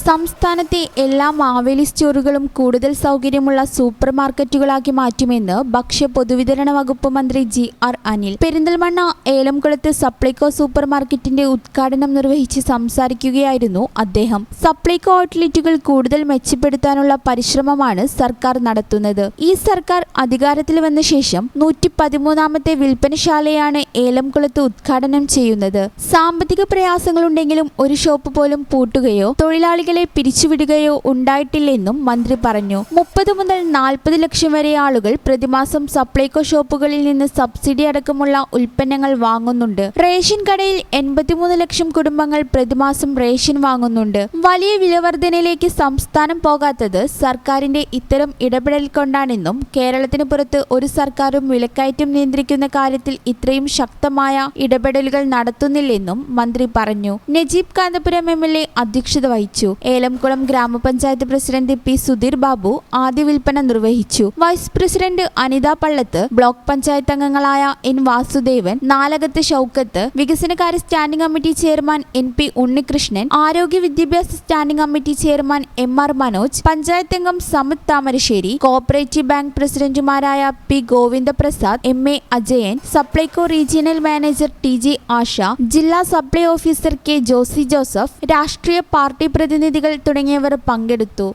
സംസ്ഥാനത്തെ എല്ലാ മാവേലി സ്റ്റോറുകളും കൂടുതൽ സൗകര്യമുള്ള സൂപ്പർ മാർക്കറ്റുകളാക്കി മാറ്റുമെന്ന് ഭക്ഷ്യ പൊതുവിതരണ വകുപ്പ് മന്ത്രി ജി.ആർ. അനിൽ പെരിന്തൽമണ്ണ ഏലംകുളത്ത് സപ്ലൈകോ സൂപ്പർ മാർക്കറ്റിന്റെ ഉദ്ഘാടനം നിർവഹിച്ച് സംസാരിക്കുകയായിരുന്നു അദ്ദേഹം. സപ്ലൈകോ ഔട്ട്ലെറ്റുകൾ കൂടുതൽ മെച്ചപ്പെടുത്താനുള്ള പരിശ്രമമാണ് സർക്കാർ നടത്തുന്നത്. ഈ സർക്കാർ അധികാരത്തിൽ വന്ന ശേഷം 113ാമത്തെ വിൽപ്പനശാലയാണ് ഏലംകുളത്ത് ഉദ്ഘാടനം ചെയ്യുന്നത്. സാമ്പത്തിക പ്രയാസങ്ങളുണ്ടെങ്കിലും ഒരു ഷോപ്പ് പോലും പൂട്ടുകയോ തൊഴിലാളികളെ പിരിച്ചുവിടുകയോ ഉണ്ടായിട്ടില്ലെന്നും മന്ത്രി പറഞ്ഞു. 30 മുതൽ 40 ലക്ഷം വരെ ആളുകൾ പ്രതിമാസം സപ്ലൈകോ ഷോപ്പുകളിൽ നിന്ന് സബ്സിഡി അടക്കമുള്ള ഉൽപ്പന്നങ്ങൾ വാങ്ങുന്നുണ്ട്. റേഷൻ കടയിൽ 83 ലക്ഷം കുടുംബങ്ങൾ പ്രതിമാസം റേഷൻ വാങ്ങുന്നുണ്ട്. വലിയ വിലവർധനയിലേക്ക് സംസ്ഥാനം പോകാത്തത് സർക്കാരിന്റെ ഇത്തരം ഇടപെടൽ കൊണ്ടാണെന്നും കേരളത്തിന് പുറത്ത് ഒരു സർക്കാരും വിലക്കയറ്റം നിയന്ത്രിക്കുന്ന കാര്യത്തിൽ ഇത്രയും ശക്തമായ ഇടപെടലുകൾ നടത്തുന്നില്ലെന്നും മന്ത്രി പറഞ്ഞു. നജീബ് കാന്തപുരം എം.എൽ.എ അധ്യക്ഷത വഹിച്ചു. ഏലംകുളം ഗ്രാമപഞ്ചായത്ത് പ്രസിഡന്റ് പി. സുധീർ ബാബു ആദ്യ വിൽപ്പന നിർവഹിച്ചു. Vice president Anitha Pallath, block panchayat അംഗങ്ങളായ എൻ. വാസുദേവൻ, നാലകത്ത് ഷൗക്കത്ത്, വികസനകാര്യ standing committee chairman N. P. Unnikrishnan, ആരോഗ്യ വിദ്യാഭ്യാസ standing committee chairman M. R. Manoj, panchayat അംഗം സമത് താമരശ്ശേരി, കോഓപ്പറേറ്റീവ് ബാങ്ക് പ്രസിഡന്റുമാരായ P. Govindaprasad, M. A. Ajayan, Supplyco regional manager T. J. Asha, ജില്ലാ supply officer K. Josy Joseph, രാഷ്ട്രീയ പാർട്ടി പ്രതിനിധികൾ തുടങ്ങിയവർ പങ്കെടുത്തു.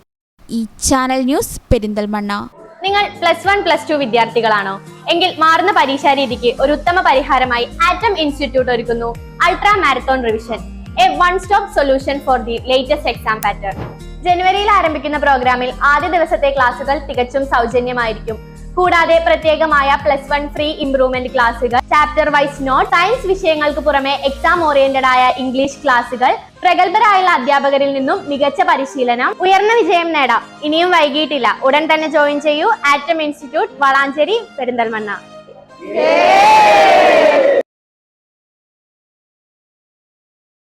ഈ ചാനൽ ന്യൂസ് പെരിന്തൽമണ്ണ. നിങ്ങൾ +1, +2 വിദ്യാർത്ഥികളാണോ? എങ്കിൽ മാറുന്ന പരീക്ഷാ രീതിക്ക് ഒരു ഉത്തമ പരിഹാരമായി ആറ്റം ഇൻസ്റ്റിറ്റ്യൂട്ട് ഒരുക്കുന്നു ultra marathon revision, A one stop solution for the latest exam pattern. ജനുവരിയിൽ ആരംഭിക്കുന്ന പ്രോഗ്രാമിൽ ആദ്യ ദിവസത്തെ ക്ലാസുകൾ തികച്ചും സൗജന്യമായിരിക്കും. കൂടാതെ പ്രത്യേകമായ +1 ഫ്രീ ഇംപ്രൂവ്മെന്റ് ക്ലാസുകൾ, ചാപ്റ്റർ വൈസ് നോട്ട്, സയൻസ് വിഷയങ്ങൾക്ക് പുറമെ എക്സാം ഓറിയന്റഡ് ആയ ഇംഗ്ലീഷ് ക്ലാസുകൾ, പ്രഗത്ഭരായുള്ള അധ്യാപകരിൽ നിന്നും മികച്ച പരിശീലനം, ഉയർന്ന വിജയം നേടാം. ഇനിയും വൈകിയിട്ടില്ല, ഉടൻ തന്നെ ജോയിൻ ചെയ്യൂ. Atom institute, Valanchery, Perinthalmanna.